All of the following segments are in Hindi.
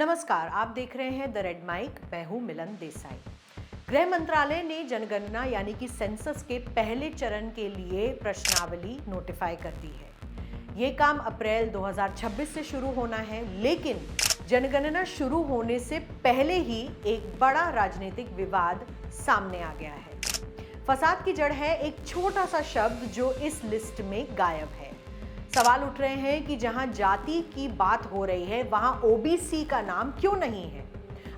नमस्कार, आप देख रहे हैं द रेड माइक। मैं हूं मिलन देसाई। गृह मंत्रालय ने जनगणना यानी कि सेंसस के पहले चरण के लिए प्रश्नावली नोटिफाई कर दी है। ये काम अप्रैल 2026 से शुरू होना है, लेकिन जनगणना शुरू होने से पहले ही एक बड़ा राजनीतिक विवाद सामने आ गया है। फसाद की जड़ है एक छोटा सा शब्द जो इस लिस्ट में गायब है। सवाल उठ रहे हैं कि जहां जाति की बात हो रही है वहां ओबीसी का नाम क्यों नहीं है।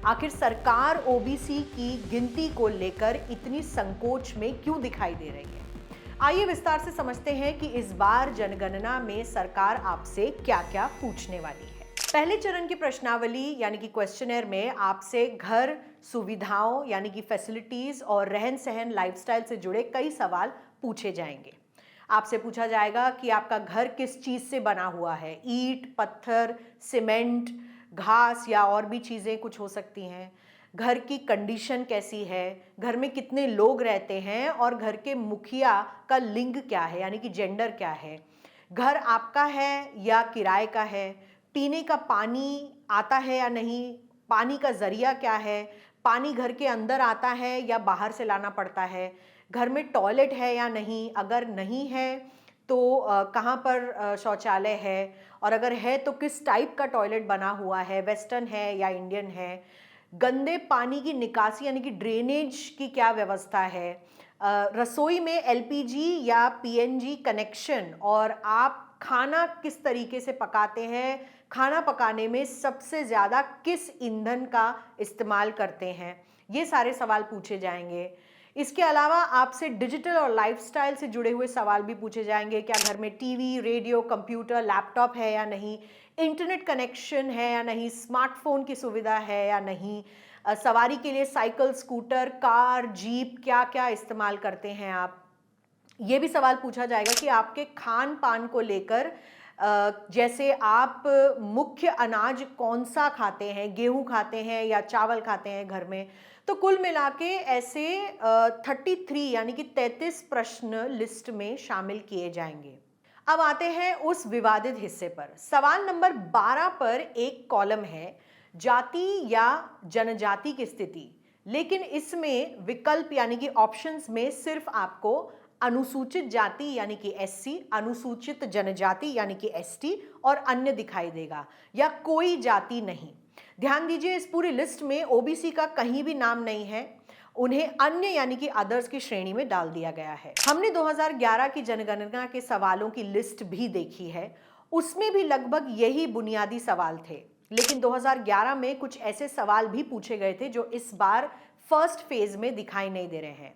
आखिर सरकार ओबीसी की गिनती को लेकर इतनी संकोच में क्यों दिखाई दे रही है। आइए विस्तार से समझते हैं कि इस बार जनगणना में सरकार आपसे क्या-क्या पूछने वाली है। पहले चरण की प्रश्नावली यानी कि क्वेश्चनर में आपसे घर, सुविधाओं यानी कि फैसिलिटीज और रहन सहन लाइफस्टाइल से जुड़े कई सवाल पूछे जाएंगे। आपसे पूछा जाएगा कि आपका घर किस चीज से बना हुआ है, ईंट, पत्थर, सीमेंट, घास या और भी चीजें कुछ हो सकती हैं। घर की कंडीशन कैसी है, घर में कितने लोग रहते हैं और घर के मुखिया का लिंग क्या है यानी कि जेंडर क्या है। घर आपका है या किराए का है, पीने का पानी आता है या नहीं, पानी का जरिया क्या है, पानी घर के अंदर आता है या बाहर से लाना पड़ता है, घर में टॉयलेट है या नहीं, अगर नहीं है तो कहाँ पर शौचालय है, और अगर है तो किस टाइप का टॉयलेट बना हुआ है, वेस्टर्न है या इंडियन है। गंदे पानी की निकासी यानी कि ड्रेनेज की क्या व्यवस्था है, रसोई में एलपीजी या पीएनजी कनेक्शन, और आप खाना किस तरीके से पकाते हैं, खाना पकाने में सबसे ज़्यादा किस ईंधन का इस्तेमाल करते हैं। ये सारे सवाल पूछे जाएंगे। इसके अलावा आपसे डिजिटल और लाइफस्टाइल से जुड़े हुए सवाल भी पूछे जाएंगे। क्या घर में टीवी, रेडियो, कंप्यूटर, लैपटॉप है या नहीं, इंटरनेट कनेक्शन है या नहीं, स्मार्टफोन की सुविधा है या नहीं, सवारी के लिए साइकिल, स्कूटर, कार, जीप क्या क्या इस्तेमाल करते हैं आप। ये भी सवाल पूछा जाएगा कि आपके खान पान को लेकर जैसे आप मुख्य अनाज कौन सा खाते हैं, गेहूं खाते हैं या चावल खाते हैं घर में। तो कुल मिला के ऐसे 33 यानी कि 33 प्रश्न लिस्ट में शामिल किए जाएंगे। अब आते हैं उस विवादित हिस्से पर। सवाल नंबर 12 पर एक कॉलम है जाति या जनजाति की स्थिति, लेकिन इसमें विकल्प यानी कि ऑप्शंस में सिर्फ आपको अनुसूचित जाति यानी कि एससी, अनुसूचित जनजाति यानी कि एसटी और अन्य दिखाई देगा, या कोई जाति नहीं। ध्यान दीजिए, इस पूरी लिस्ट में ओबीसी का कहीं भी नाम नहीं है, उन्हें अन्य यानी कि अदर्स की श्रेणी में डाल दिया गया है। हमने 2011 की जनगणना के सवालों की लिस्ट भी देखी है, उसमें भी लगभग यही बुनियादी सवाल थे, लेकिन 2011 में कुछ ऐसे सवाल भी पूछे गए थे जो इस बार फर्स्ट फेज में दिखाई नहीं दे रहे हैं,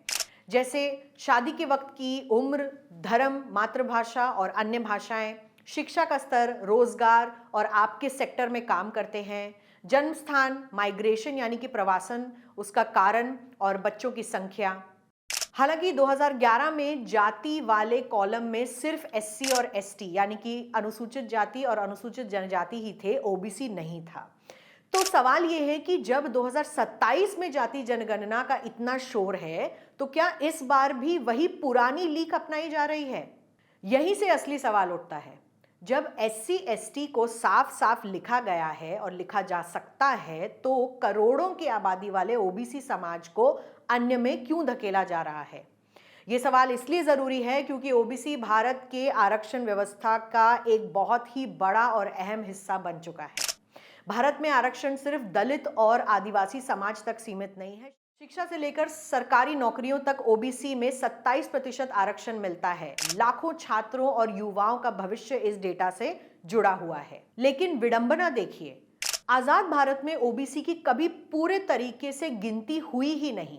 जैसे शादी के वक्त की उम्र, धर्म, मातृभाषा और अन्य भाषाएं, शिक्षा का स्तर, रोजगार और आप किस सेक्टर में काम करते हैं, जन्म स्थान, माइग्रेशन यानी कि प्रवासन, उसका कारण और बच्चों की संख्या। हालांकि 2011 में जाति वाले कॉलम में सिर्फ एससी और एसटी यानी कि अनुसूचित जाति और अनुसूचित जनजाति ही थे, ओबीसी नहीं था। तो सवाल यह है कि जब 2027 में जाति जनगणना का इतना शोर है, तो क्या इस बार भी वही पुरानी लीक अपनाई जा रही है। यहीं से असली सवाल उठता है। जब एससी एसटी को साफ साफ लिखा गया है और लिखा जा सकता है, तो करोड़ों की आबादी वाले ओबीसी समाज को अन्य में क्यों धकेला जा रहा है। ये सवाल इसलिए जरूरी है क्योंकि ओबीसी भारत के आरक्षण व्यवस्था का एक बहुत ही बड़ा और अहम हिस्सा बन चुका है। भारत में आरक्षण सिर्फ दलित और आदिवासी समाज तक सीमित नहीं है। शिक्षा से लेकर सरकारी नौकरियों तक ओबीसी में 27% आरक्षण मिलता है। लाखों छात्रों और युवाओं का भविष्य इस डेटा से जुड़ा हुआ है। लेकिन विडंबना देखिए, आजाद भारत में ओबीसी की कभी पूरे तरीके से गिनती हुई ही नहीं।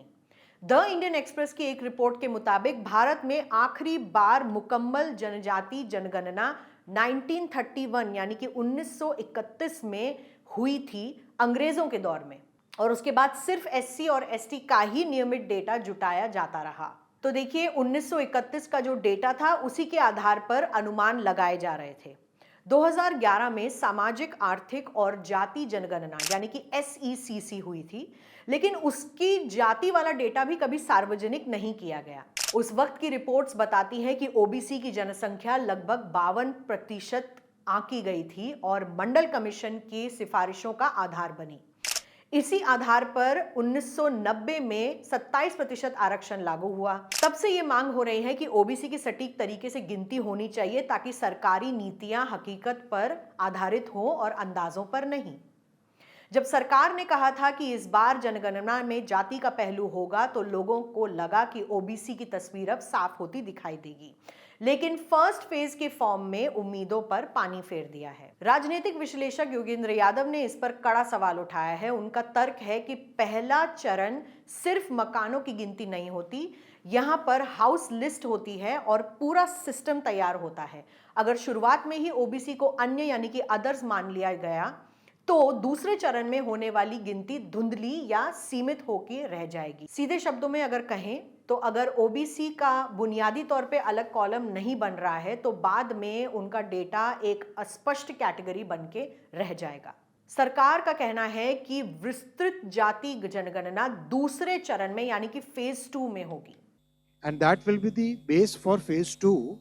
द इंडियन एक्सप्रेस की एक रिपोर्ट के मुताबिक भारत में आखिरी बार मुकम्मल जनजाति जनगणना 1931 यानी कि 1931 में हुई थी, अंग्रेजों के दौर में, और उसके बाद सिर्फ एससी और एसटी का ही नियमित डेटा जुटाया जाता रहा। तो देखिए, 1931 का जो डेटा था उसी के आधार पर अनुमान लगाए जा रहे थे। 2011 में सामाजिक, आर्थिक और जाति जनगणना यानी कि एसईसीसी हुई थी, लेकिन उसकी जाति वाला डेटा भी कभी सार्वजनिक नहीं किया गया। उस वक्त की रिपोर्ट्स बताती हैं कि ओबीसी की जनसंख्या लगभग 52% आंकी गई थी और मंडल कमीशन की सिफारिशों का आधार बनी। इसी आधार पर 1990 में 27% आरक्षण लागू हुआ। तब से ये मांग हो रही है कि ओबीसी की सटीक तरीके से गिनती होनी चाहिए ताकि सरकारी नीतियां हकीकत पर आधारित हों और अंदाजों पर नहीं। जब सरकार ने कहा था कि इस बार जनगणना में जाति का पहलू होगा तो लोगों को लगा कि ओबीसी की तस्वीर अब साफ होती दिखाई देगी, लेकिन फर्स्ट फेज के फॉर्म में उम्मीदों पर पानी फेर दिया है। राजनीतिक विश्लेषक योगेंद्र यादव ने इस पर कड़ा सवाल उठाया है। उनका तर्क है कि पहला चरण सिर्फ मकानों की गिनती नहीं होती, यहां पर हाउस लिस्ट होती है और पूरा सिस्टम तैयार होता है। अगर शुरुआत में ही ओबीसी को अन्य यानी कि अदर्स मान लिया गया तो दूसरे चरण में होने वाली गिनती धुंधली या सीमित होकर रह जाएगी। सीधे शब्दों में अगर कहें तो अगर ओबीसी का बुनियादी तौर पे अलग कॉलम नहीं बन रहा है तो बाद में उनका डेटा एक अस्पष्ट कैटेगरी बन के रह जाएगा। सरकार का कहना है कि विस्तृत जाति जनगणना दूसरे चरण में यानी कि फेज 2 में होगी। And that will be the base for phase 2,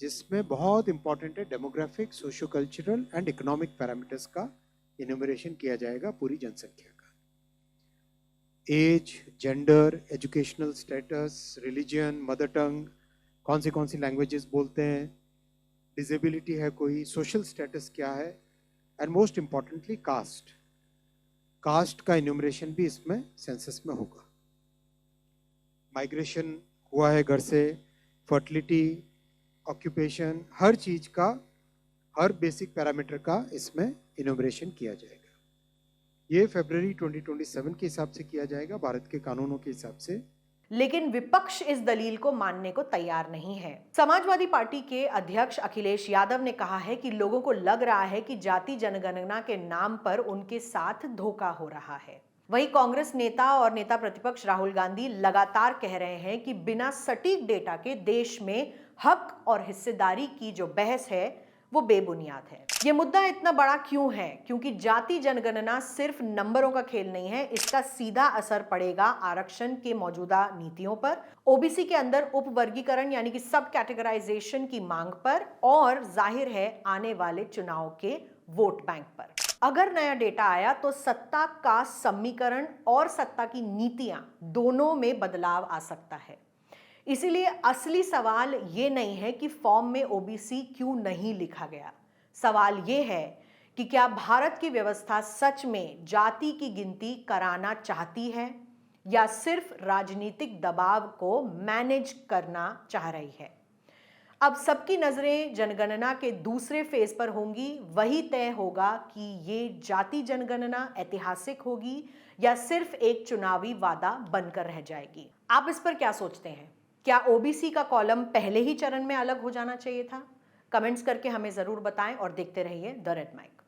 जिसमें बहुत इंपॉर्टेंट है demographic, socio cultural and economic parameters का इन्यूमरेशन किया जाएगा पूरी जनसंख्या का। Age, gender, educational status, religion, mother tongue, कौन सी लैंग्वेजेस बोलते हैं, डिसेबिलिटी है कोई, सोशल स्टेटस क्या है, एंड मोस्ट इंपॉर्टेंटली कास्ट का इन्यूमरेशन भी इसमें सेंसस में होगा। माइग्रेशन हुआ है घर से, फर्टिलिटी, ऑक्यूपेशन, हर चीज का, हर बेसिक पैरामीटर का इसमें इनोग्रेशन किया जाएगा। ये फरवरी 2027 के हिसाब से किया जाएगा, भारत के कानूनों के हिसाब से। लेकिन विपक्ष इस दलील को मानने को तैयार नहीं है। समाजवादी पार्टी के अध्यक्ष अखिलेश यादव ने कहा है कि लोगों को लग रहा है कि जाति जनगणना के नाम पर उनके साथ धोखा हो रहा है। वहीं कांग्रेस नेता और नेता प्रतिपक्ष राहुल गांधी लगातार कह रहे हैं कि बिना सटीक डेटा के देश में हक और हिस्सेदारी की जो बहस है वो बेबुनियाद है। ये मुद्दा इतना बड़ा क्यों है? क्योंकि जाति जनगणना सिर्फ नंबरों का खेल नहीं है, इसका सीधा असर पड़ेगा आरक्षण के मौजूदा नीतियों पर, ओबीसी के अंदर उपवर्गीकरण यानी कि सब कैटेगराइजेशन की मांग पर, और जाहिर है आने वाले चुनाव के वोट बैंक पर। अगर नया डेटा आया तो सत्ता का समीकरण और सत्ता की नीतियां दोनों में बदलाव आ सकता है। इसीलिए असली सवाल ये नहीं है कि फॉर्म में ओबीसी क्यों नहीं लिखा गया। सवाल ये है कि क्या भारत की व्यवस्था सच में जाति की गिनती कराना चाहती है या सिर्फ राजनीतिक दबाव को मैनेज करना चाह रही है। अब सबकी नजरें जनगणना के दूसरे फेज पर होंगी। वही तय होगा कि ये जाति जनगणना ऐतिहासिक होगी या सिर्फ एक चुनावी वादा बनकर रह जाएगी। आप इस पर क्या सोचते हैं? क्या ओबीसी का कॉलम पहले ही चरण में अलग हो जाना चाहिए था? कमेंट्स करके हमें जरूर बताएं और देखते रहिए द रेड माइक।